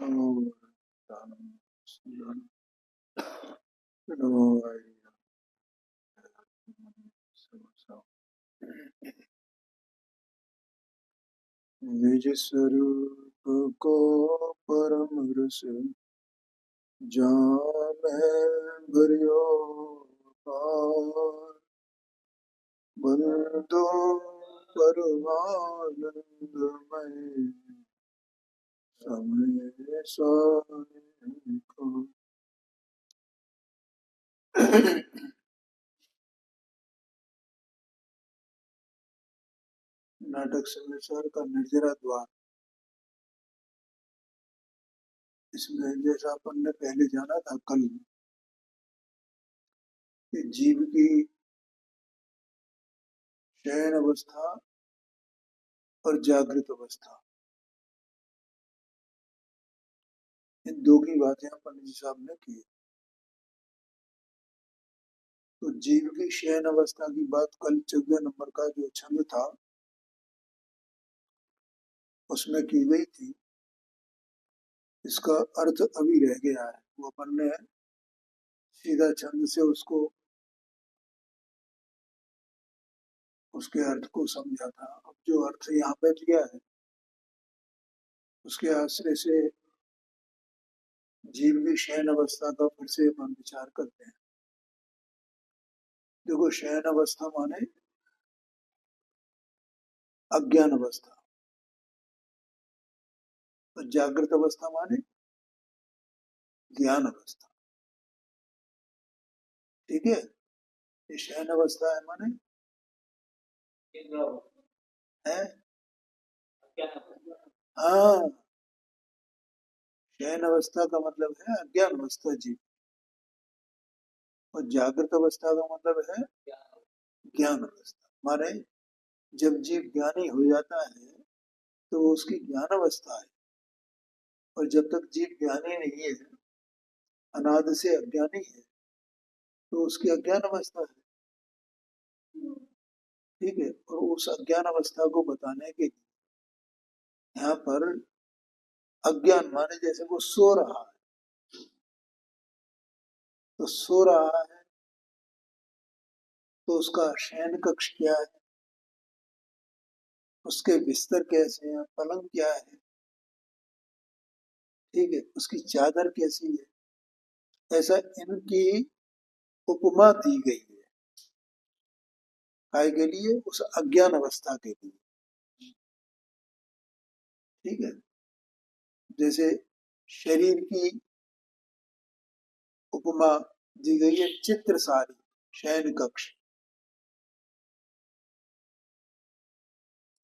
नमो दानं नमो निज स्वरूप को परम रस जान भरियो पार बंदो परमानंदमय समय सारे को। नाटक संसार का निर्जरा द्वार। इसमें जैसा अपन ने पहले जाना था कल कि जीव की शयन अवस्था और जागृत अवस्था, इन दो की बातें पंडित जी साहब ने की। तो जीव की शयन अवस्था की बात कल 14 नंबर का जो छंद था उसमें की गई थी। इसका अर्थ अभी रह गया है, वो अपन ने सीधा छंद से उसको उसके अर्थ को समझा था। अब जो अर्थ यहाँ पे दिया है उसके आश्रय से जीव की शयन अवस्था का फिर से अपन विचार करते हैं। देखो, शयन अवस्था माने अज्ञान अवस्था और जागृत अवस्था माने ज्ञान अवस्था। ठीक है, ये शयन अवस्था है माने है। हाँ, शयन अवस्था का मतलब है अज्ञान अवस्था जीव, और जागृत अवस्था का मतलब है ज्ञान अवस्था। माने जब जीव ज्ञानी हो जाता है तो वो उसकी ज्ञान अवस्था है, और जब तक जीव ज्ञानी नहीं है, अनादि से अज्ञानी है, तो उसकी अज्ञान अवस्था है। ठीक है, और उस अज्ञान अवस्था को बताने के लिए यहाँ पर अज्ञान माने जैसे वो सो रहा है, तो सो रहा है तो उसका शयन कक्ष क्या है, उसके बिस्तर कैसे हैं, पलंग क्या है, ठीक है, उसकी चादर कैसी है, ऐसा इनकी उपमा दी गई है। काय के लिए? उस अज्ञान अवस्था के लिए। ठीक है, जैसे शरीर की उपमा दी गई है चित्र सारी शयन कक्ष,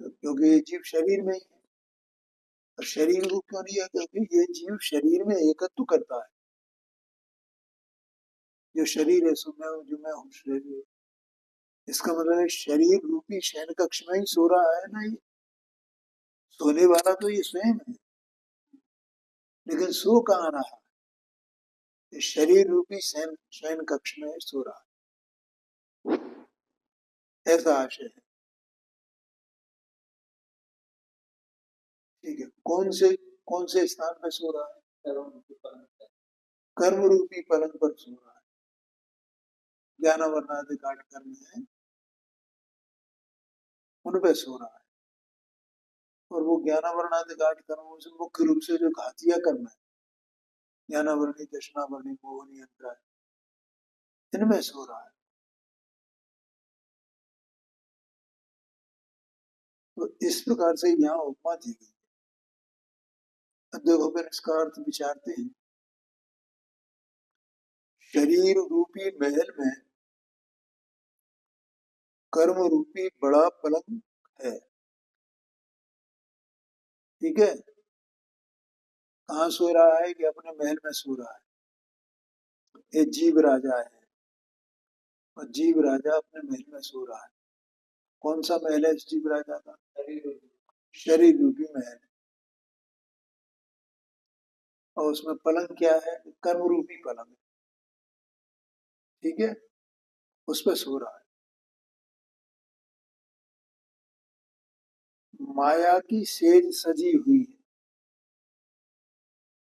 क्योंकि ये जीव शरीर में ही है। और शरीर को क्यों लिया? क्योंकि ये जीव शरीर में एकत्व करता है। जो शरीर है सो मैं हूं, जो मैं हूँ शरीर। इसका मतलब है शरीर रूपी शयन कक्ष में ही सो रहा है ना। ये सोने वाला तो ये स्वयं है, लेकिन सो कहाँ रहा है? ये शरीर रूपी शयन शयन कक्ष में सो रहा है, ऐसा आशय है। ठीक है, कौन से स्थान पे सो रहा है? कर्म रूपी पलंग पर सो रहा है। ज्ञानावरणादि काट कर्म है, उन पे सो रहा है। और वो ज्ञानावरणादि काट कर्मों से मुख्य रूप से जो घातिया कर्म है, ज्ञानावरणी दशनावरणी मोहनी अंतराय, इनमें सो रहा है। तो इस प्रकार से यहाँ उपमा दी गई। अब देखो फिर इसका अर्थ विचारते हैं। शरीर रूपी महल में कर्म रूपी बड़ा पलंग है। ठीक है, कहाँ सो रहा है? कि अपने महल में सो रहा है। ये जीव राजा है, और जीव राजा अपने महल में सो रहा है। कौन सा महल है इस जीव राजा का? शरीर रूपी महल। और उसमें पलंग क्या है? कर्म रूपी पलंग। ठीक है, उस पर सो रहा है। माया की सेज सजी हुई है।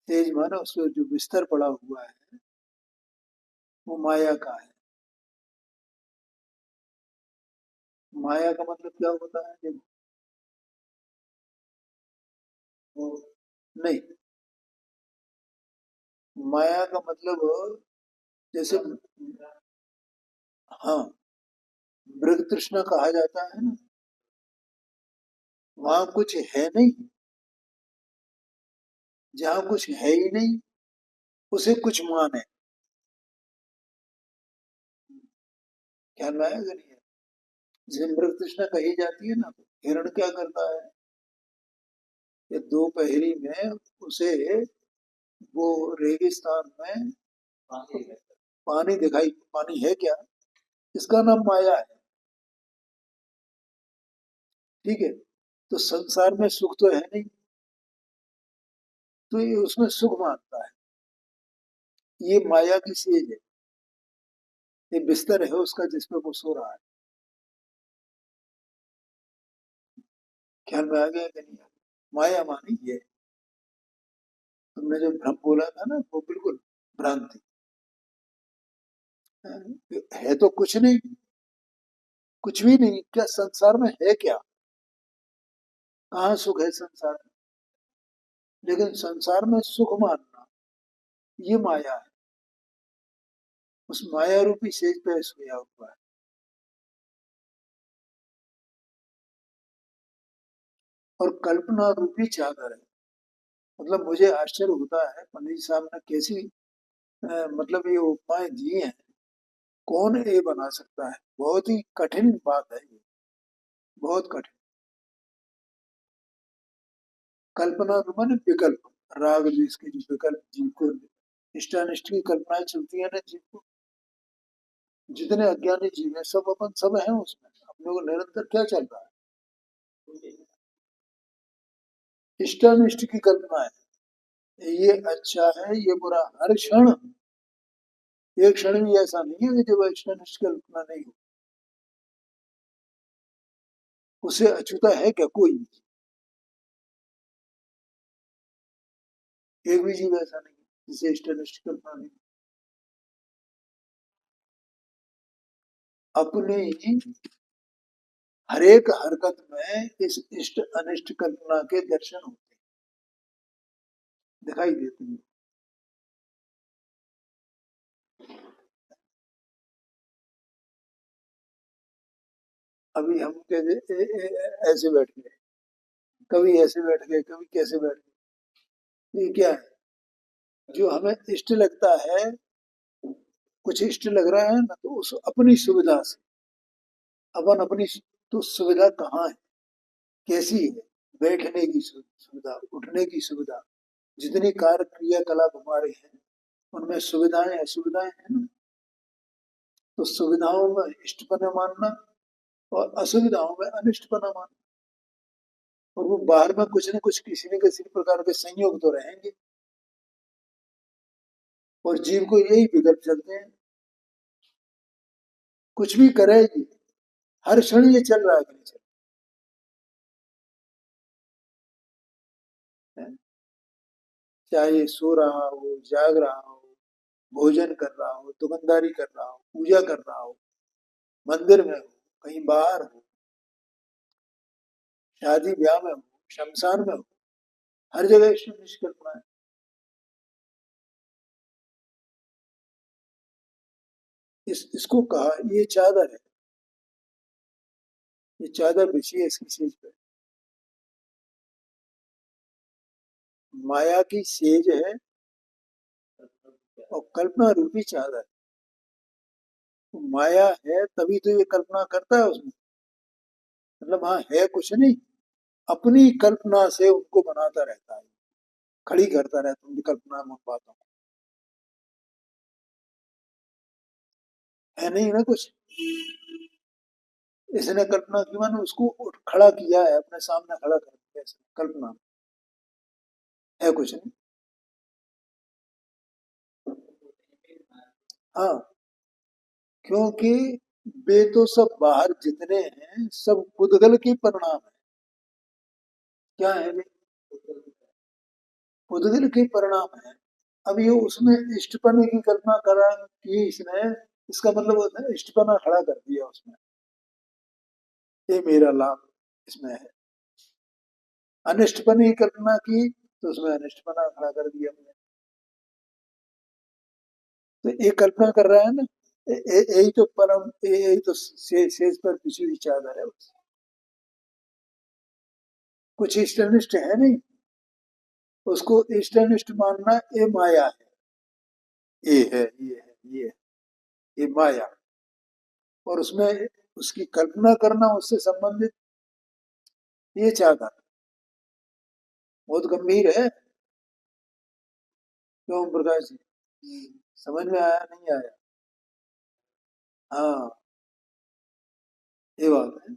तेज माना उसमें जो बिस्तर पड़ा हुआ है वो माया का है। माया का मतलब क्या होता है? देखो, वो नहीं, माया का मतलब जैसे, हाँ, मृग तृष्णा कहा जाता है ना, वहां कुछ है नहीं। जहाँ कुछ है ही नहीं उसे कुछ मान है। ख्याल में आया कि नहीं है? जैसे मृग तृष्णा कही जाती है ना, तो हिरण क्या करता है कि दोपहरी में उसे वो रेगिस्तान में पानी दिखाई, पानी है क्या, इसका नाम माया है। ठीक है, तो संसार में सुख तो है नहीं, तो ये उसमें सुख मानता है। ये माया की सेज है। ये बिस्तर है उसका जिसपे वो सो रहा है। ख्याल में आ गया कि नहीं? माया मानी ये, तुमने जो भ्रम बोला था ना वो बिल्कुल भ्रांति है। तो कुछ नहीं, कुछ भी नहीं, क्या संसार में है क्या? कहाँ सुख है संसार में? लेकिन संसार में सुख मानना ये माया है। उस माया रूपी सेज पे सोया हुआ है। और कल्पना रूपी चादर है। मतलब मुझे आश्चर्य होता है पंडित जी साहब ने कैसी मतलब ये उपमाएं दी हैं। कौन ये बना सकता है? बहुत ही कठिन बात है ये, बहुत कठिन। कल्पना तो माने विकल्प, राग जिसके जो विकल्प जीव को, इष्टानिष्ट की कल्पनाएं चलती है ना जीव को। जितने अज्ञानी जीव हैं सब अपन सब हैं उसमें, अपने को निरंतर क्या चल रहा है? इष्टानिष्ट की कल्पना है, ये अच्छा है ये बुरा, हर क्षण। एक क्षण भी ऐसा नहीं है कि जब इष्टानिष्ट की कल्पना नहीं हो। उसे अछूता है क्या कोई? एक भी जीव ऐसा नहीं है जिसे इष्टानिष्ट की कल्पना नहीं। अपनी हरेक हरकत में इस इष्ट अनिष्ट कल्पना के दर्शन होते हैं, दिखाई देते हैं। अभी हम कैसे ऐसे बैठ गए, कभी ऐसे बैठ गए, कभी कैसे बैठ गए, ये क्या है? जो हमें इष्ट लगता है, कुछ इष्ट लग रहा है ना, तो उस अपनी सुविधा से, अपन अपनी, तो सुविधा कहाँ है, कैसी है? बैठने की सुविधा, उठने की सुविधा, जितनी कार्य क्रियाकलाप हमारे हैं उनमें सुविधाएं असुविधाएं हैं ना। तो सुविधाओं में इष्टपना मानना और असुविधाओं में अनिष्टपना मानना। और वो बाहर में कुछ न कुछ किसी न किसी प्रकार के संयोग तो रहेंगे। और जीव को यही विकल्प चलते हैं, कुछ भी करे ये, हर क्षण ये चल रहा है कि नहीं चल रहा है? चाहे सो रहा हो, जाग रहा हो, भोजन कर रहा हो, दुकानदारी कर रहा हो, पूजा कर रहा हो, मंदिर में हो, कहीं बाहर हो, शादी ब्याह में हो, शमशान में हो, हर जगह ईश्वर निष्कल्पना है। इसको कहा ये चादर है, ये चादर बिछी है इसकी सेज पे। माया की सेज है और कल्पना रूपी चादर। तो माया है तभी तो ये कल्पना करता है उसमें। मतलब हाँ है कुछ नहीं, अपनी कल्पना से उनको बनाता रहता है, खड़ी करता रहता है उनकी कल्पना में उन बातों को। है नहीं ना कुछ, इसने कल्पना की माने उसको खड़ा किया है, अपने सामने खड़ा कर दिया इसने कल्पना में। है कुछ नहीं। हाँ, क्योंकि वे तो सब बाहर जितने हैं सब उद्गल के परिणाम है। क्या है वे? पुद्गल के परिणाम है। अब ये उसमें इष्टपने की कल्पना करा कि इसने, इसका मतलब होता है इष्टपना खड़ा कर दिया उसमें, ये मेरा लाभ इसमें है। अनिष्टपने की कल्पना की तो उसमें अनिष्टपना खड़ा कर दिया हमने। तो ये कल्पना कर रहा है ना, यही तो परम, यही तो शेष पर पिछली विचार है। कुछ इष्टनिष्ठ है नहीं, उसको इष्टनिष्ठ मानना ये माया है, ये है, ये है, ये है, ये माया। और उसमें उसकी कल्पना करना उससे संबंधित ये चाहता, बहुत गंभीर है। क्यों प्रकाश जी, समझ में आया नहीं आया? हाँ, ये बात है।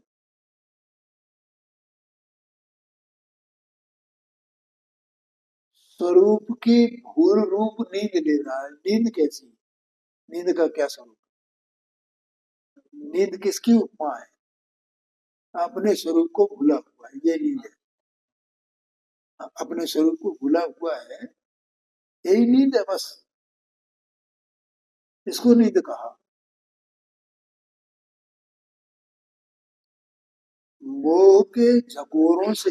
स्वरूप की भूल रूप नींद ले रहा है। नींद कैसी? नींद का क्या स्वरूप? नींद किसकी उपमा है? अपने स्वरूप को भूला हुआ है, ये नींद है। अपने स्वरूप को भूला हुआ है, यही नींद है बस। इसको नींद कहा। मोह के झकोरों से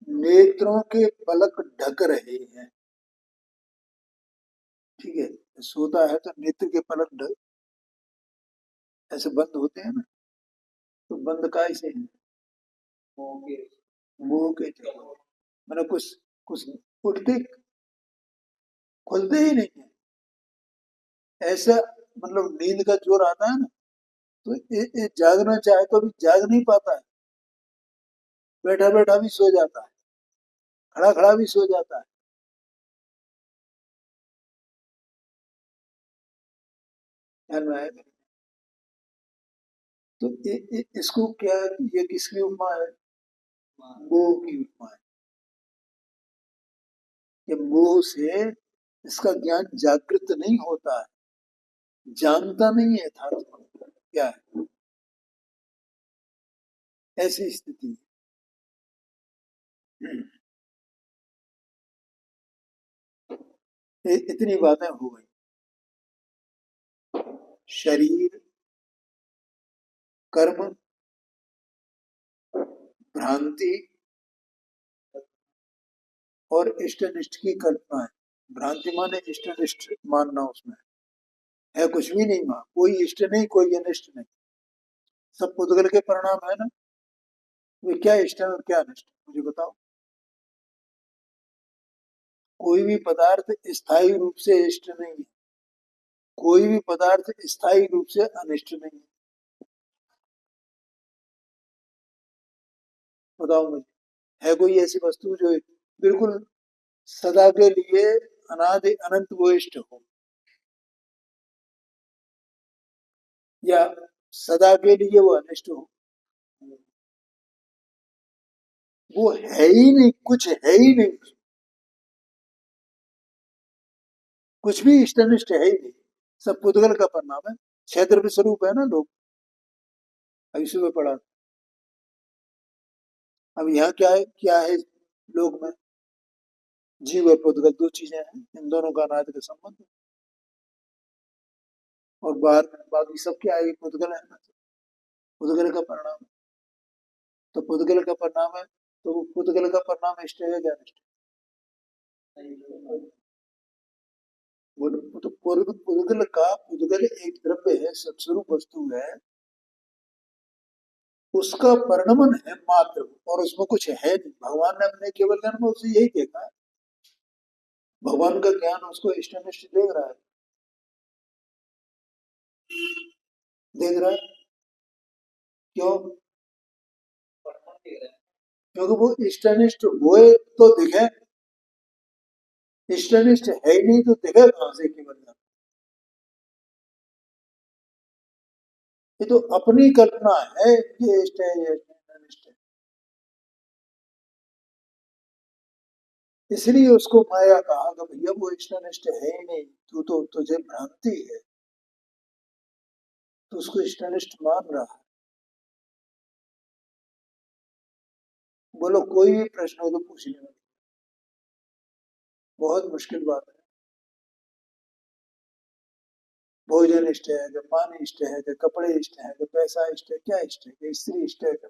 नेत्रों के पलक ढक रहे हैं। ठीक है, सोता है तो नेत्र के पलक ढक ऐसे बंद होते हैं ना, तो बंद काय से हैं? मोह के झकोर, मतलब कुछ कुछ उठते खुलते ही नहीं है ऐसा। मतलब नींद का जोर आता है ना, तो ये जागना चाहे तो भी जाग नहीं पाता है। बैठा बैठा भी सो जाता है, खड़ा खड़ा भी सो जाता है। ध्यान में आया? तो इसको क्या, ये किसकी उपमा है? मोह की उपमा है। कि मोह से इसका ज्ञान जागृत नहीं होता है, जानता नहीं है यथार्थ में क्या है, ऐसी स्थिति है। इतनी बातें हो गई। शरीर, कर्म, भ्रांति और इष्टनिष्ठ की कल्पना है। भ्रांति माने इष्टनिष्ठ मानना, उसमें है कुछ भी नहीं, मां कोई इष्ट नहीं कोई अनिष्ट नहीं, सब पुद्गल के परिणाम है ना। वे क्या इष्ट है और क्या अनिष्ट, मुझे बताओ। कोई भी पदार्थ स्थायी रूप से इष्ट नहीं है, कोई भी पदार्थ स्थायी रूप से अनिष्ट नहीं है। बताओ मुझे, है कोई ऐसी वस्तु जो बिल्कुल सदा के लिए अनादि अनंत वो इष्ट हो, या सदा के लिए वो अनिष्ट हो? वो है ही नहीं, कुछ है ही नहीं, कुछ भी इष्ट अनिष्ट है ही नहीं, सब पुद्गल का परिणाम है। क्षेत्र स्वरूप है ना लोग, अभी सुबह पढ़ा। अब यहाँ क्या है लोग में? जीव और पुद्गल दो चीजें हैं, इन दोनों का अनादि का संबंध है। और बाहर बाकी सब क्या है? ये पुद्गल है ना, पुद्गल का परिणाम है। तो पुद्गल का परिणाम है, तो वो पुद्गल का परिणाम इष्ट है क्या अनिष्ट है? तो पुद्गल का, पुद्गल एक द्रव्य है, सत्स्वरूप वस्तु है, उसका परिणमन है मात्र, और उसमें कुछ है नहीं। भगवान ने अपने केवल जन्म से यही देखा है, भगवान का ज्ञान उसको इष्ट अनिष्ट देख रहा है, देख रहा है। क्यों? क्योंकि वो इष्ट अनिष्ट हुए तो दिखे, इष्ट अनिष्ट है ही नहीं तो दिखे कहां से केवल ज्ञान? ये तो अपनी कल्पना है, ये इष्ट है ये अनिष्ट है, इसलिए उसको माया कहा कि भैया वो इष्ट अनिष्ट है ही नहीं, तू तो, तुझे भ्रांति है, तो उसको इष्ट अनिष्ट मान रहा है। बोलो कोई भी प्रश्न हो तो पूछ लेना। बहुत मुश्किल बात है। भोजन इष्ट है, कि पानी इष्ट है, कि कपड़े इष्ट है, कि पैसा इष्ट है, क्या इष्ट है, कि स्त्री इष्ट है, कि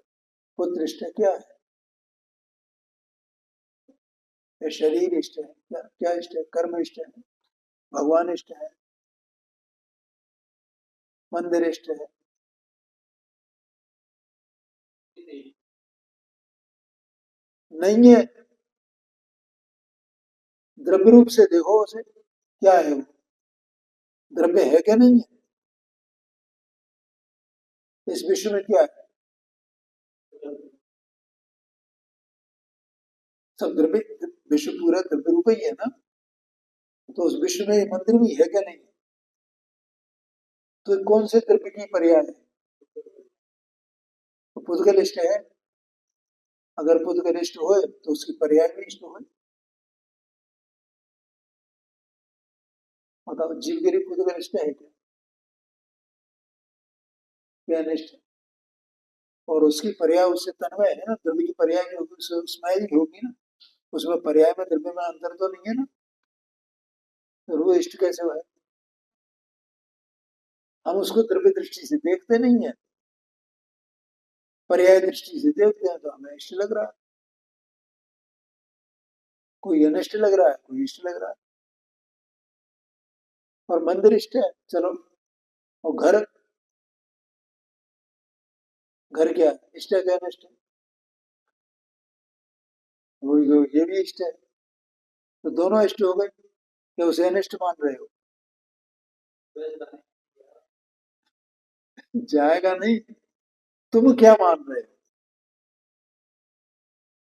पुत्र इष्ट है, क्या है? ये शरीर इष्ट है, क्या क्या इष्ट है? कर्म इष्ट है, भगवान इष्ट है, मंदिर इष्ट है। नहीं है। द्रव्य रूप से देखो उसे, क्या है वो? द्रव्य है क्या? नहीं है। इस विश्व में क्या है? सब द्रव्य। विश्व पूरा द्रव्य रूप ही है ना। तो उस विश्व में मंदिर भी है क्या? नहीं है। तो कौन से द्रव्य की पर्याय है? तो पुद्गल इष्ट है। अगर पुद्गल इष्ट हो तो उसकी पर्याय भी इष्ट हो। बताओ, जीवगिरी पुद्गल इष्ट है क्या? क्या अनिष्ट है? और उसकी पर्याय उससे तन्वय है ना, द्रव्य की पर्याय जो होगी उसमें ही होगी ना। उसमें पर्याय में द्रव्य में अंतर तो नहीं है ना। तो वो इष्ट कैसे हुआ है? हम उसको द्रव्य दृष्टि से देखते नहीं है, पर्याय दृष्टि से देखते हैं तो हमें इष्ट लग रहा है। कोई अनिष्ट लग रहा है, कोई इष्ट लग रहा है। और मंदिर इष्ट है, चलो। और घर, घर क्या है? इष्ट है क्या अनिष्ट है? वो ये भी इष्ट है। तो दोनों इष्ट हो गए, कि उसे अनिष्ट मान रहे हो? जाएगा नहीं। तुम क्या मान रहे हो?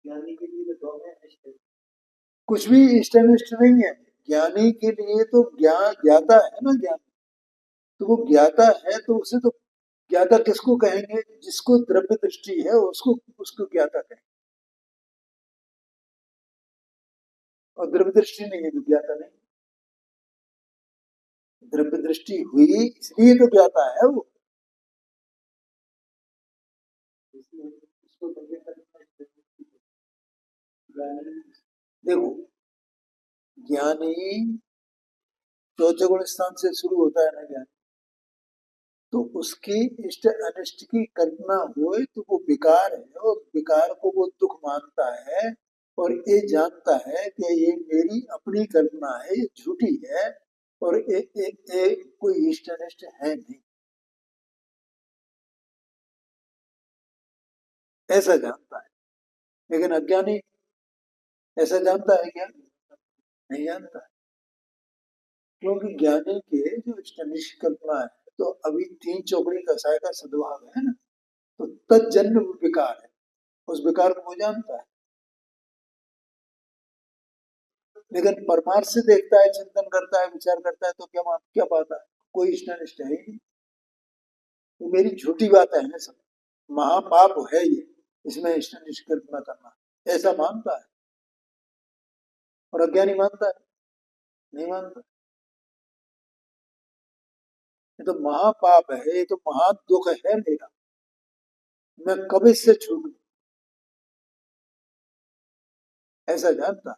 ज्ञानी के लिए तो दोनों इष्ट है। कुछ भी इष्ट अनिष्ट नहीं है। ज्ञानी के लिए तो ज्ञान ज्ञाता है ना, ज्ञान। तो वो ज्ञाता है, तो उसे तो ज्ञाता किसको कहेंगे? जिसको द्रव्य दृष्टि है उसको, उसको ज्ञाता कहेंगे। और द्रव्य दृष्टि नहीं है तो ज्ञाता नहीं। द्रव्य दृष्टि हुई इसलिए तो ज्ञाता है वो। देखो, ज्ञानी चौथे गुण स्थान से शुरू होता है ना ज्ञान। तो उसकी इष्ट अनिष्ट की कल्पना हुए तो वो विकार है, और विकार को वो दुख मानता है। और ये जानता है कि ये मेरी अपनी कल्पना है, ये झूठी है। और कोई इष्ट अनिष्ट है नहीं, ऐसा जानता है। लेकिन अज्ञानी ऐसा जानता है क्या? नहीं जानता है। क्योंकि ज्ञानी के जो इष्ट अनिष्ट कल्पना है, तो अभी तीन चौकड़ी कसाय का सद्भाव है ना। तो तज्जन्य विकार है, उस विकार को वो जानता है। लेकिन परमार्थ से देखता है, चिंतन करता है, विचार करता है, तो क्या पाता है? कोई इष्ट अनिष्ट है ही नहीं। ये मेरी झूठी बात है ना सब। महापाप है ये, इसमें इष्ट अनिष्ट कल्पना करना, ऐसा मानता है। और अज्ञानी मानता है? नहीं मानता। ये तो महापाप है, ये तो महा दुख है मेरा, मैं कब इससे छूटूं, ऐसा जानता है।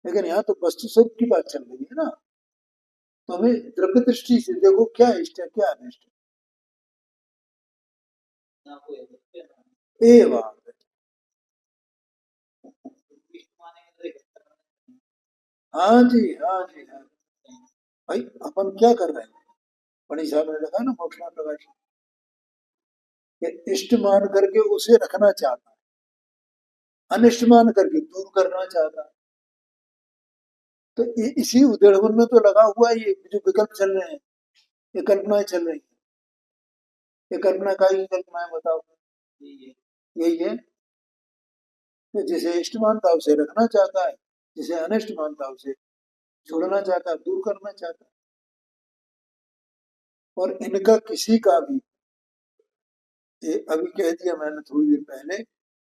लेकिन यहाँ तो वस्तु स्वरूप की बात चल रही है ना। तो हमें द्रव्य दृष्टि से देखो, क्या इष्ट है क्या अनिष्ट है, ये बात है। हाँ जी, हाँ जी, हाँ। भाई, अपन क्या कर रहे हैं? बड़ी साहब ने लिखा ना मोक्षण प्रकाश, कि इष्ट मान करके उसे रखना चाहता है, अनिष्ट मान करके दूर करना चाहता है। तो इसी उधेड़बुन में तो लगा हुआ है ये जो विकल्प चल रहे हैं, ये कल्पनाएं चल रही हैं। ये कल्पना का ही कल्पना है, बताओ। यही है कि जिसे इष्ट मानता है उसे रखना चाहता है, जिसे अनिष्ट मानता है उसे छोड़ना चाहता है, दूर करना चाहता है। और इनका किसी का भी, ये अभी कह दिया मैंने थोड़ी देर पहले,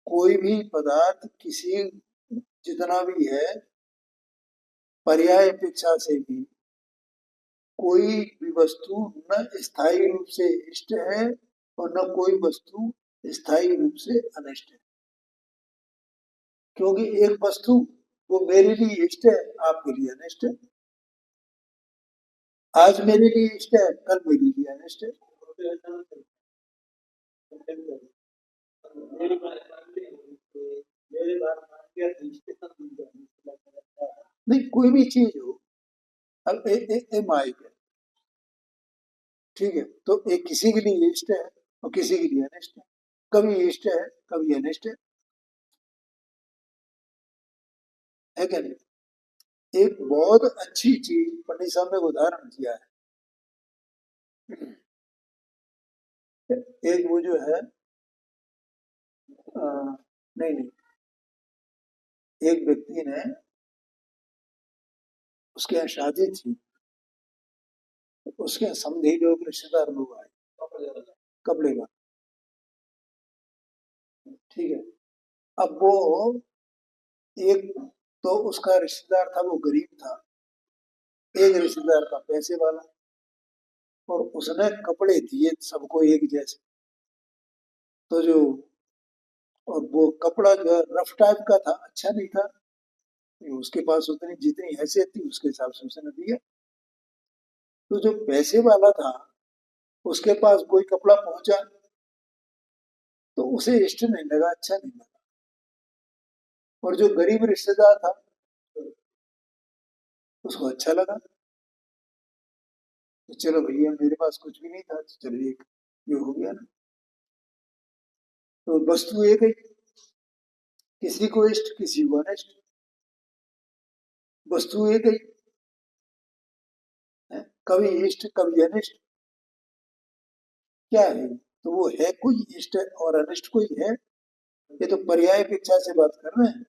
कोई भी पदार्थ किसी, जितना भी है, पर्याय अपेक्षा से भी कोई भी वस्तु न स्थायी रूप से इष्ट है, और न कोई वस्तु स्थायी रूप से अनिष्ट है। क्योंकि एक वस्तु वो मेरे लिए इष्ट है, आपके लिए अनिष्ट है। आज मेरे लिए इष्ट है, कल मेरे लिए अनिष्ट है। नहीं, कोई भी चीज हो, अब माइक है, ठीक है, तो एक किसी के लिए इष्ट है और किसी के लिए अनिष्ट है। कभी इष्ट है, कभी अनिष्ट है क्या नहीं? एक बहुत अच्छी चीज पंडित साहब ने उदाहरण दिया है। एक वो जो है, नहीं नहीं, एक व्यक्ति ने, उसके यहाँ शादी थी, उसके यहाँ समधी लोग, रिश्तेदार लोग आए, कपड़े का, ठीक है। अब वो, एक तो उसका रिश्तेदार था, वो गरीब था, एक रिश्तेदार था पैसे वाला, और उसने कपड़े दिए सबको एक जैसे। तो जो, और वो कपड़ा जो है रफ टाइप का था, अच्छा नहीं था। उसके पास उतनी जितनी हैसियत थी उसके हिसाब से उसने दिया। तो जो पैसे वाला था, उसके पास कोई कपड़ा पहुंचा तो उसे इष्ट नहीं लगा, अच्छा नहीं लगा। और जो गरीब रिश्तेदार था, उसको अच्छा लगा। तो चलो भैया, मेरे पास कुछ भी नहीं था, तो चलो एक ये हो गया ना। तो वस्तु एक ही, किसी को इष्ट किसी को अनिष्ट, वस्तु एक ही है, कभी इष्ट कभी अनिष्ट। क्या है? तो वो है कोई इष्ट और अनिष्ट कोई है? ये तो पर्याय अपेक्षा से बात कर रहे हैं,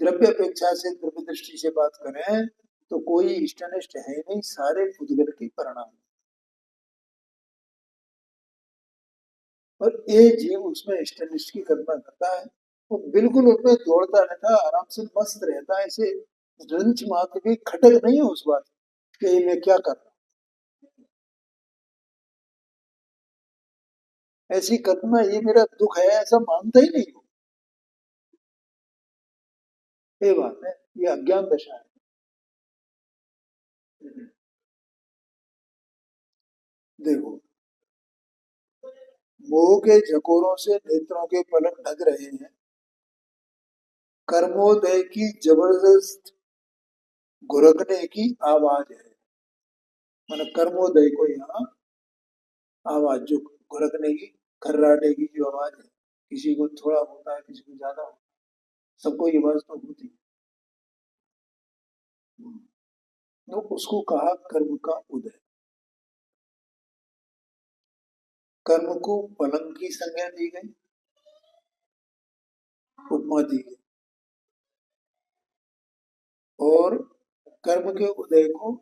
द्रव्य अपेक्षा से, द्रव्य दृष्टि से बात करें तो कोई इष्ट अनिष्ट है नहीं, सारे उद्गत के परिणाम। और ये जीव उसमें इष्ट अनिष्ट की कल्पना करता है, वो बिल्कुल उसमें दौड़ता रहता है, आराम से मस्त रहता है, ऐसे रंच मात्र भी खटक नहीं है उस बात कि ये मैं क्या कर रहा हूँ। ऐसी कल्पना, ये मेरा दुख है, ऐसा मानता ही नहीं हो। ये बात है, ये अज्ञान दशा है। देखो, मोह के झकोरों से नेत्रों के पलक ढक रहे हैं, कर्मोदय की जबरदस्त घुरकने की आवाज है। मतलब कर्मोदय को यहाँ आवाज, जो घुरकने की, खर्राटे की जो आवाज है, किसी को थोड़ा होता है, किसी को ज्यादा होता है, सबको ये आवाज तो होती है। तो उसको कहा कर्म का उदय। कर्म को पलंग की संज्ञा दी गई, उपमा दी गई, और कर्म के उदय को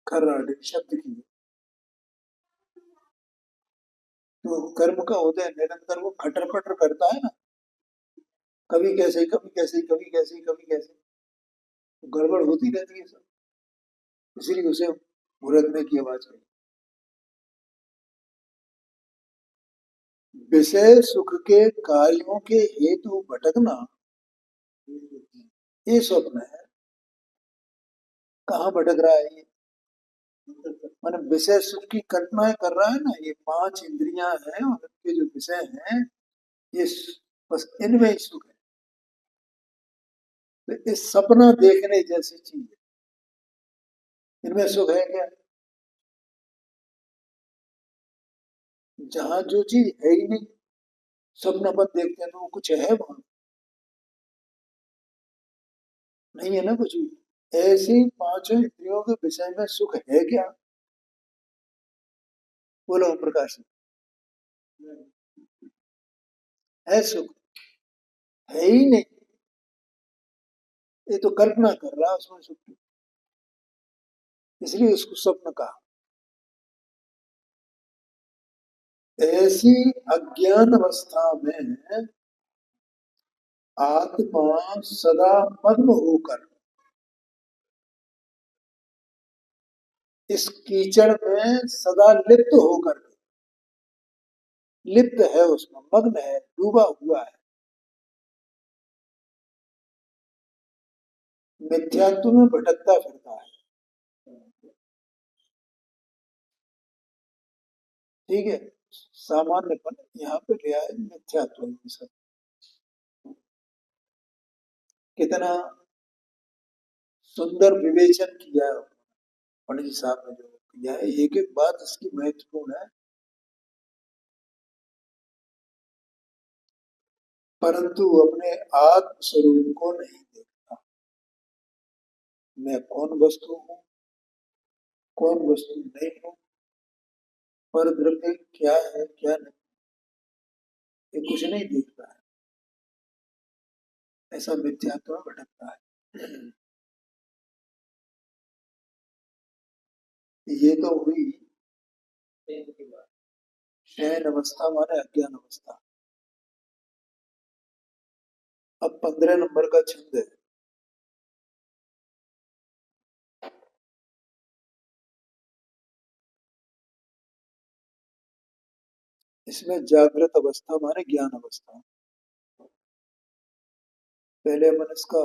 खर्राटे शब्द की। तो कर्म का उदय निरंतर वो खटर पटर करता है ना, कभी कैसे कभी कैसे कभी कैसे कभी कैसे, तो गड़बड़ होती रहती है सब, इसीलिए उसे भुरकने की आवाज आई। विषय सुख के कार्यों के हेतु भटकना, ये स्वप्न है। कहाँ भटक रहा है ये? माने विषय सुख की कल्पनाएं कर रहा है ना, ये पांच इंद्रियां हैं और इनके जो विषय हैं, ये बस इनमें ही सुख है। तो ये सपना देखने जैसी चीज है, इनमें सुख है क्या? जहां जो चीज है ही नहीं, स्वप्न अपन देखते हैं तो वो कुछ है वहां, नहीं है ना कुछ भी। ऐसे ही पांचों इंद्रियों के विषय में सुख है क्या? बोलो ओम प्रकाश जी। है सुख? है ही नहीं, ये तो कल्पना कर रहा है उसमें सुख की, इसलिए उसको स्वप्न कहा। ऐसी अज्ञान अवस्था में आत्मा सदा मग्न होकर इस कीचड़ में सदा लिप्त होकर, लिप्त है उसमें, मग्न है, डूबा हुआ है। मिथ्यात्व में भटकता फिरता है। ठीक है, सामान्यपन यहाँ पे लिया है मिथ्यात्व में सब। कितना सुंदर विवेचन किया है पंडित जी साहब ने जो किया है, एक एक बात इसकी महत्वपूर्ण है। परंतु अपने आत्म स्वरूप को नहीं देखता। मैं कौन वस्तु हूँ, कौन वस्तु नहीं हूँ, पर द्रव्य क्या है क्या नहीं, ये कुछ नहीं देखता है। ऐसा मिथ्यात्व में भटकता है। ये तो हुई शयन अवस्था माने अज्ञान अवस्था। अब 15 नंबर का छंद है। इसमें जागृत अवस्था माने ज्ञान अवस्था। पहले अपन इसका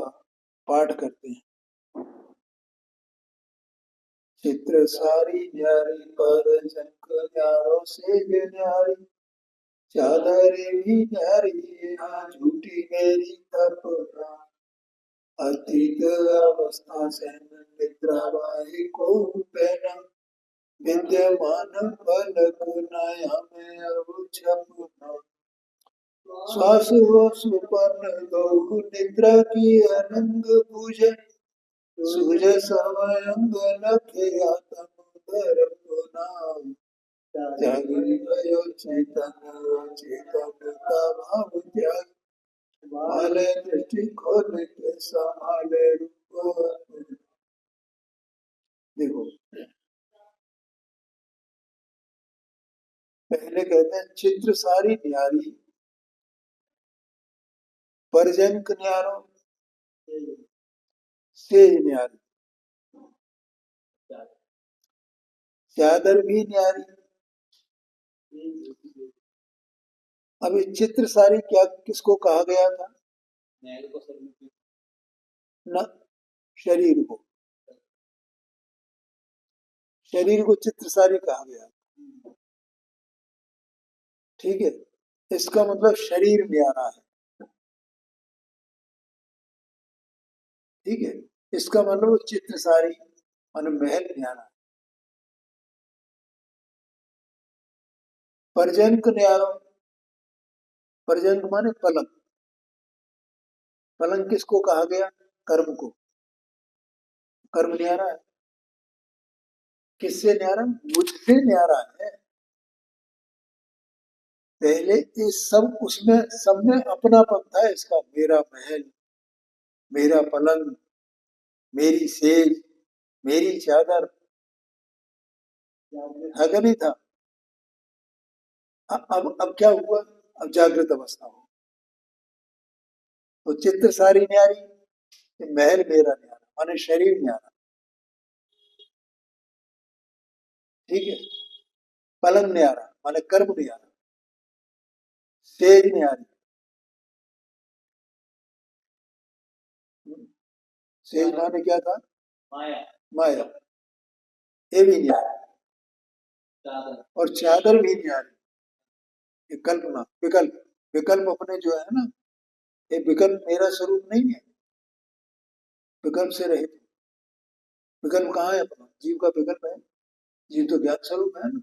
पाठ करते हैं। चित्र सारी न्यारी पर जंक न्यारो से न्यारी, चादरे भी न्यारी यहाँ झूठी मेरी तपना, अतीत अवस्था से निद्रा बाई को पहना, विद्यमान पलक नया में अब छपना, श्वास व सुपर्ण गौ निद्रा की अनंग पूजन, सूझ समयंग लखे आत्म दर्पणा, जागी भयो चेतन चेतन का भाव त्याग, माले दृष्टि खोल के संभाले रूप। देखो, पहले कहते हैं चित्र सारी न्यारी, परजंक न्यारो से न्यारी, चादर भी न्यारी। अभी चित्र सारी क्या किसको कहा गया था? न, शरीर को, शरीर को चित्र सारी कहा गया। ठीक है, इसका मतलब शरीर न्यारा है। ठीक है, इसका मतलब चित्र सारी मान महल न्यारा है। परजंक न्यारो, परजंक माने पलंग। पलंग किसको कहा गया? कर्म को। कर्म न्यारा है। किससे न्यारा? मुझसे न्यारा है। पहले ये सब उसमें सब में अपनापन था इसका, मेरा महल, मेरा पलंग, मेरी सेज, मेरी चादर, था कि नहीं था? अब क्या हुआ? अब जागृत अवस्था हो तो चित्र सारी न्यारी, महल मेरा न्यारा माने शरीर न्यारा। ठीक है, पलंग न्यारा माने कर्म न्यारा, सेज न्यारी। सेज माने क्या था? माया। माया, ये भी न्यारी। और चादर भी न्यारी। ये कल्पना, विकल्प, विकल्प अपने जो है ना, ये विकल्प मेरा स्वरूप नहीं है, विकल्प से रहित। विकल्प कहाँ है? अपना जीव का विकल्प है, जीव तो ज्ञान स्वरूप है ना,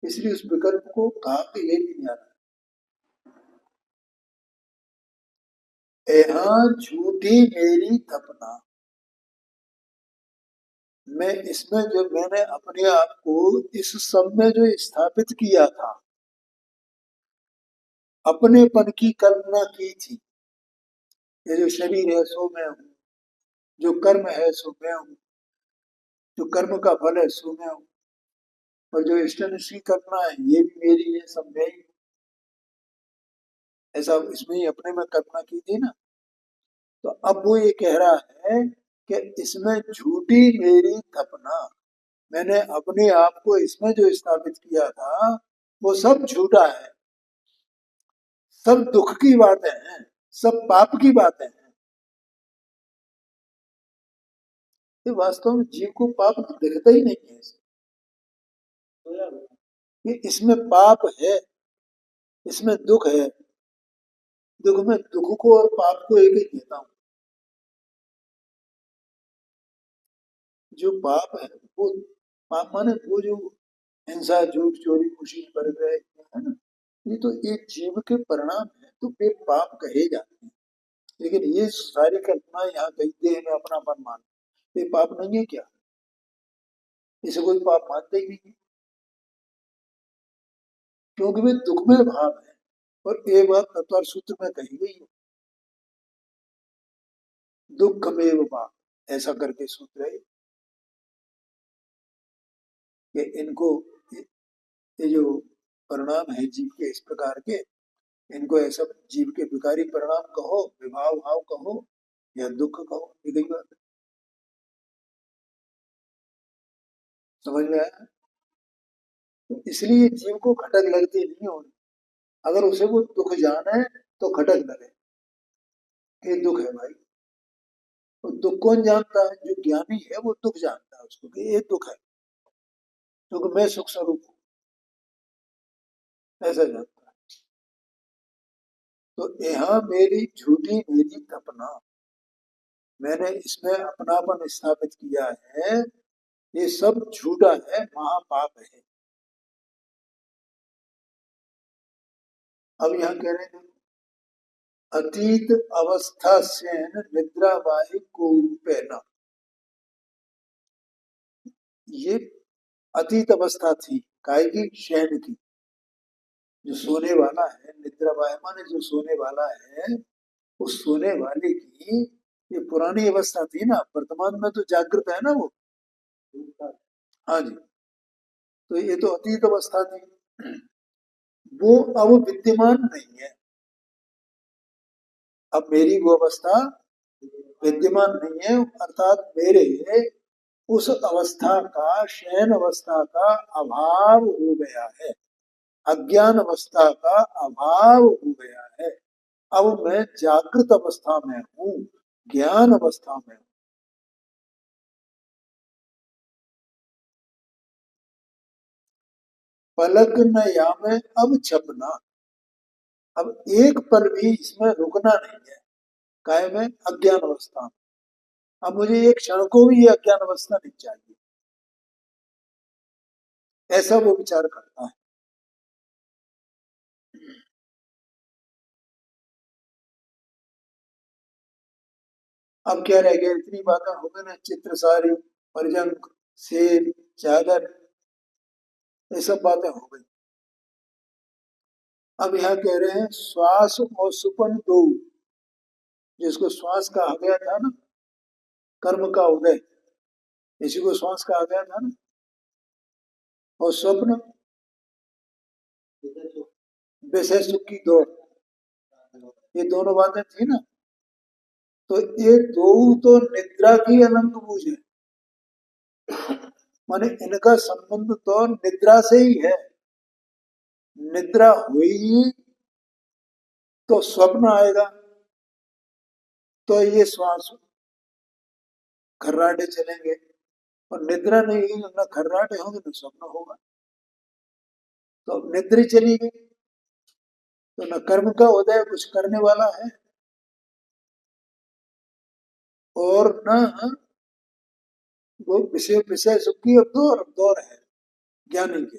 इसलिए उस विकल्प को कहा कि ये भी न्यारा है। यहाँ झूठी मेरी तपना, मैं इसमें जो मैंने अपने आप को इस सब में जो स्थापित किया था, अपनेपन की कल्पना की थी। ये जो शरीर है सो मैं हूँ, जो कर्म है सो मैं हूँ, जो कर्म का फल है सो मैं हूँ, और जो इष्टनिष्ठ की कल्पना है ये भी मेरी है, सब मैं ही। ऐसा इसमें ही अपने में कल्पना की थी ना। तो अब वो ये कह रहा है कि इसमें झूठी मेरी कल्पना, मैंने अपने आप को इसमें जो स्थापित किया था वो सब झूठा है, सब दुख की बातें हैं, सब पाप की बातें हैं। ये वास्तव में जीव को पाप दिखता ही नहीं है ये इसमें पाप है, इसमें दुख है। दुख में दुख को और पाप को एक ही कहता हूँ। जो पाप है वो पाप माने वो जो हिंसा झूठ चोरी खुशी पर गए है ना, ये तो एक जीव के परिणाम है, तो वे पाप कहे जाते हैं। लेकिन ये सारी कल्पना यहाँ कही देह में अपनापन मान, ये पाप नहीं है क्या? इसे कोई पाप मानते ही नहीं, क्योंकि वे दुखमय भाव है। और एक बात तत्व सूत्र में कही गई है, दुखमेव पाप, ऐसा करके सूत्र है कि इनको ये जो परिणाम है जीव के इस प्रकार के, इनको ऐसा जीव के विकारी परिणाम कहो, विभाव भाव कहो या दुख कहो, ये गई बात समझ में आया? तो इसलिए जीव को खटक लगती नहीं होनी। अगर उसे वो दुख जाने तो खटक लगे कि दुख है भाई। तो दुख कौन जानता है? जो ज्ञानी है वो दुख जानता है उसको कि ये दुख है, क्योंकि मैं सुख स्वरूप हूँ, ऐसा जानता है। तो यहाँ मेरी झूठी मेरी तपना, मैंने इसमें अपनापन स्थापित किया है, ये सब झूठा है, महापाप है। अब यहाँ कह रहे हैं अतीत अवस्था से निद्रा वाही को, ये अतीत अवस्था थी काय की? शयन की। जो सोने वाला है, निद्रा वाही माने जो सोने वाला है, उस सोने वाले की ये पुरानी अवस्था थी ना, वर्तमान में तो जागृत है ना वो। हाँ जी, तो ये तो अतीत अवस्था थी, वो अब विद्यमान नहीं है। अब मेरी वो अवस्था विद्यमान नहीं है, अर्थात मेरे उस अवस्था का, शयन अवस्था का अभाव हो गया है, अज्ञान अवस्था का अभाव हो गया है। अब मैं जागृत अवस्था में हूँ, ज्ञान अवस्था में हूँ। पलक न यामे अब छपना, अब एक पल भी इसमें रुकना नहीं है, काय में? अज्ञान अवस्था में। अब मुझे एक क्षण को भी ये अज्ञान अवस्था नहीं चाहिए, ऐसा वो विचार करता है। अब क्या रह गया? इतनी बातें हो गई ना, चित्र सारी, पर्जंक, सेब, चादर, ये सब बातें हो गई। अब यहाँ कह रहे हैं श्वास और सुपन दो, जिसको श्वास कहा गया था ना, कर्म का उदय, इसी को श्वास कहा गया था ना। और स्वप्न विषय सुख की दौड़, ये दोनों बातें थी ना। तो ये दो तो निद्रा की अनंत बूझ है, माने इनका संबंध तो निद्रा से ही है। निद्रा हुई तो स्वप्न आएगा, तो ये श्वास खर्राटे चलेंगे, और निद्रा नहीं हुई, न खर्राटे होंगे न स्वप्न होगा, तो निद्रा चली गई, तो न कर्म का उदय कुछ करने वाला है, और न वो विषय विषय सुख की अब दौर है ज्ञानी की।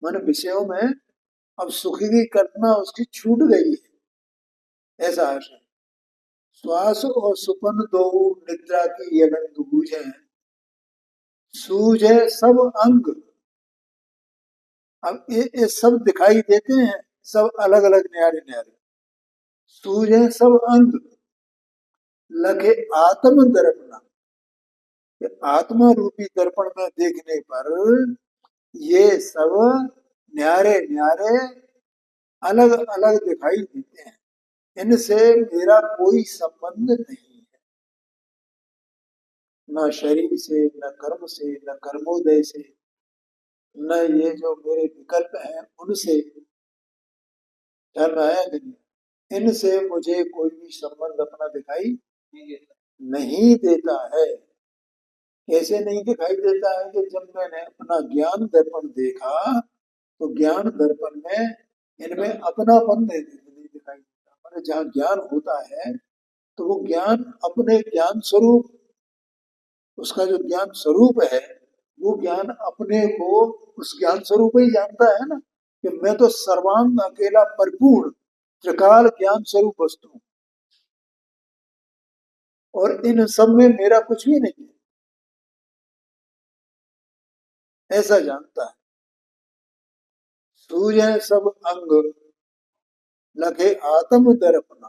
माने विषयों में अब सुख की कल्पना उसकी छूट गई है, ऐसा आशय। श्वास और सुपन दो निद्रा की ये अनंत बूझे, सूझे सब अंग। अब ये सब दिखाई देते हैं, सब अलग अलग न्यारे न्यारे। सूझे सब अंग, लगे आत्म दर्पण, आत्मा रूपी दर्पण में देखने पर ये सब न्यारे न्यारे अलग अलग दिखाई देते हैं, इनसे मेरा कोई संबंध नहीं है, न शरीर से, न कर्म से, न कर्मोदय से, न ये जो मेरे विकल्प हैं उनसे। ध्यान में आया कि नहीं? इनसे मुझे कोई भी संबंध अपना दिखाई नहीं देता है। कैसे नहीं दिखाई देता है? कि जब मैंने अपना ज्ञान दर्पण देखा तो ज्ञान दर्पण में इनमें अपनापन नहीं दिखाई देता। मैंने जहाँ ज्ञान होता है तो वो ज्ञान अपने ज्ञान स्वरूप, उसका जो ज्ञान स्वरूप है वो ज्ञान अपने को उस ज्ञान स्वरूप ही जानता है ना, कि मैं तो सर्वांग अकेला परिपूर्ण त्रिकाल ज्ञान स्वरूप वस्तु हूं और इन सब में मेरा कुछ भी नहीं है, ऐसा जानता है। सूझे सब अंग लगे आत्म दर्पण,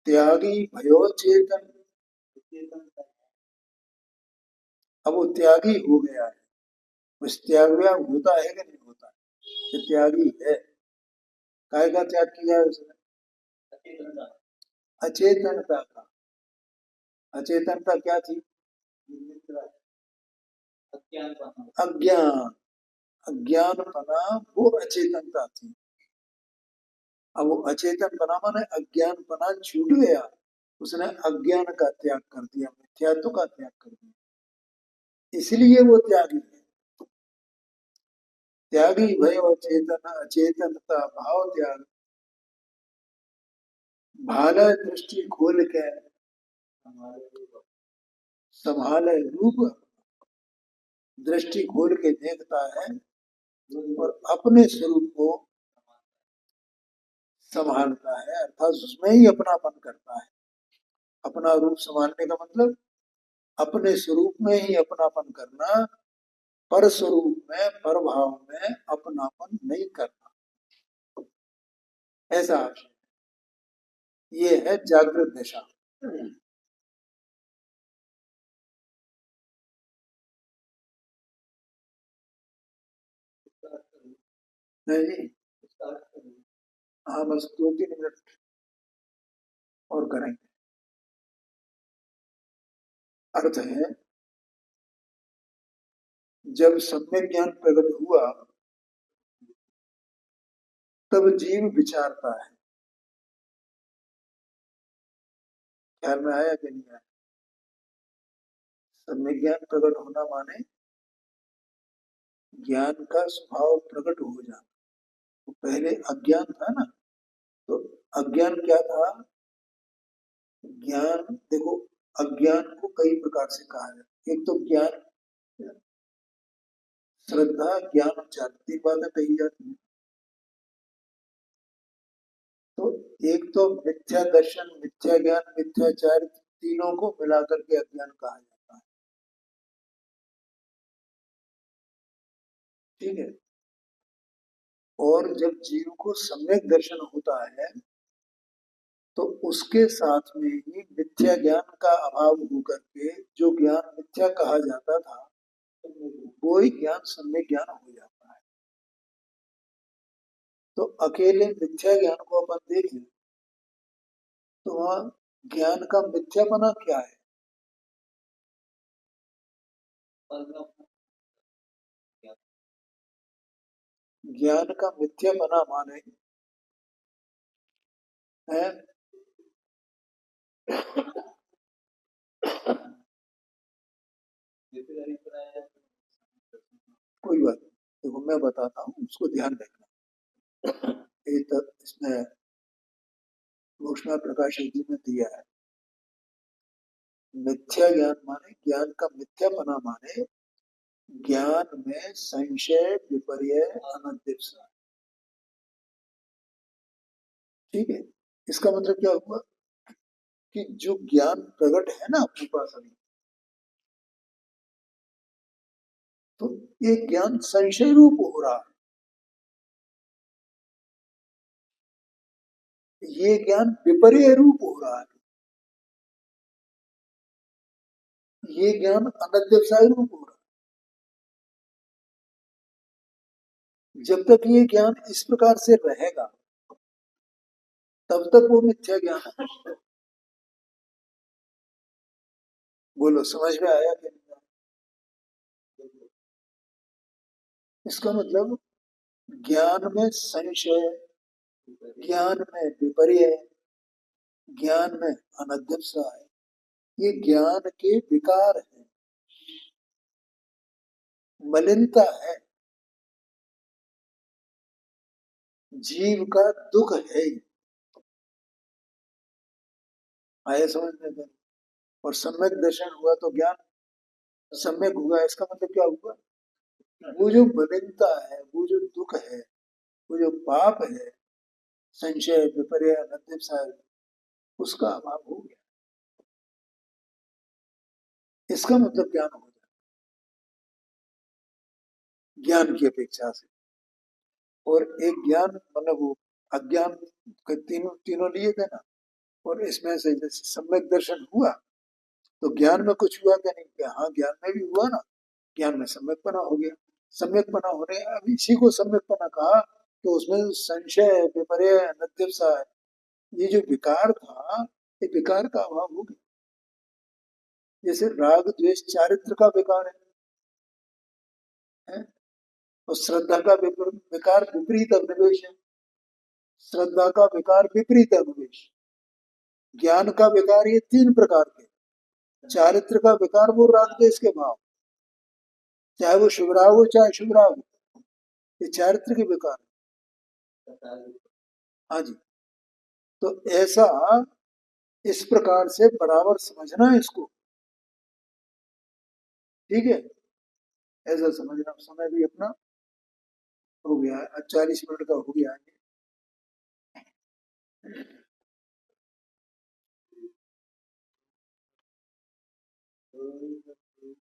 त्यागी भयो चेतन। अब वो त्यागी हो गया है। उस त्याग होता है कि नहीं होता है? कि त्यागी है। काय का त्याग किया है उसने? अचेतनता का। अचेतनता क्या थी? अज्ञान। अज्ञानपना वो अचेतनता थी। अब वो अचेतनपना माने अज्ञानपना छूट गया। उसने अज्ञान का त्याग कर दिया, मिथ्यात्व का त्याग कर दिया, इसलिए वो त्यागी है। त्यागी भयो चेतन अचेतनता भाव त्याग, भाल दृष्टि खोल के संभाले रूप, दृष्टि खोल के देखता है और अपने स्वरूप को संभालता है, अर्थात उसमें ही अपनापन करता है। अपना रूप संभालने का मतलब अपने स्वरूप में ही अपनापन करना, पर स्वरूप में पर भाव में अपनापन नहीं करना, ऐसा आशय। ये है जागृत दशा। नहीं, हाँ बस 2-3 मिनट और करेंगे। अर्थ है, जब सम्यक ज्ञान प्रकट हुआ तब जीव विचारता है। ख्याल में आया कि नहीं आया? सम्यक ज्ञान प्रकट होना माने ज्ञान का स्वभाव प्रकट हो जाना। तो पहले अज्ञान था ना, तो अज्ञान क्या था? ज्ञान देखो, अज्ञान को कई प्रकार से कहा जाता है। एक तो ज्ञान, श्रद्धा, ज्ञान, चार, तीन बातें कही जाती हैं। तो एक तो मिथ्या दर्शन, मिथ्या ज्ञान, मिथ्याचार, तीनों को मिलाकर के अज्ञान कहा जाता है। ठीक है। और जब जीव को सम्यक दर्शन होता है तो उसके साथ में ही मिथ्या ज्ञान का अभाव होकर के जो ज्ञान मिथ्या कहा जाता था वो ही ज्ञान सम्यक ज्ञान हो जाता है। तो अकेले मिथ्या ज्ञान को अपन देखें तो वहां ज्ञान का मिथ्यापना क्या है? ज्ञान का मिथ्यापना माने है, कोई बात नहीं, देखो मैं बताता हूँ, उसको ध्यान रखना। एक इसमें घोषणा प्रकाश जी ने दिया है। मिथ्या ज्ञान माने, ज्ञान का मिथ्यापना माने ज्ञान में संशय, विपर्य, अनधिप्सा। ठीक है। इसका मतलब क्या हुआ? कि जो ज्ञान प्रकट है ना अपने पास अभी, तो ये ज्ञान संशय रूप हो रहा है, ये ज्ञान विपर्य रूप हो रहा है, ये ज्ञान अनध्यवसाय रूप हो रहा है। जब तक ये ज्ञान इस प्रकार से रहेगा तब तक वो मिथ्या ज्ञान है। बोलो समझ में आया कि नहीं आया? इसका मतलब ज्ञान में संशय, ज्ञान में विपर्य, ज्ञान में अनध्यपसा है, ये ज्ञान के विकार है, मलिनता है, जीव का दुख है। आया समझ में? और सम्यक दर्शन हुआ तो ज्ञान सम्यक हुआ, इसका मतलब क्या हुआ? वो जो मलिनता है, वो जो दुख है, वो जो पाप है, संशय विपर्य अनध्यपसा, उसका अभाव हो गया। इसका मतलब ज्ञान हो गया, ज्ञान की अपेक्षा से। और एक ज्ञान मतलब वो अज्ञान के तीनों तीनों लिए थे ना, और इसमें से जैसे सम्यक दर्शन हुआ तो ज्ञान में कुछ हुआ क्या? नहीं क्या? हाँ, ज्ञान में भी हुआ ना, ज्ञान में सम्यकपना हो गया। सम्यकपना होने, अब इसी को सम्यकपना कहा। तो उसमें संशय विपर्य नद्यपसा, ये जो विकार था, ये विकार का अभाव हो गया। जैसे राग द्वेष चारित्र का विकार है? और श्रद्धा का विकार विपरीत अभिनिवेश है। श्रद्धा का विकार विपरीत अभिनिवेश, ज्ञान का विकार ये तीन प्रकार के, चारित्र का विकार वो राग द्वेष के भाव, चाहे वो शुभ राग हो चाहे शुभ राग हो, ये चारित्र के विकार है। हाँ जी। तो ऐसा इस प्रकार से बराबर समझना है इसको, ठीक है? ऐसा समझना। समय भी अपना हो गया है, 40 मिनट का हो गया है।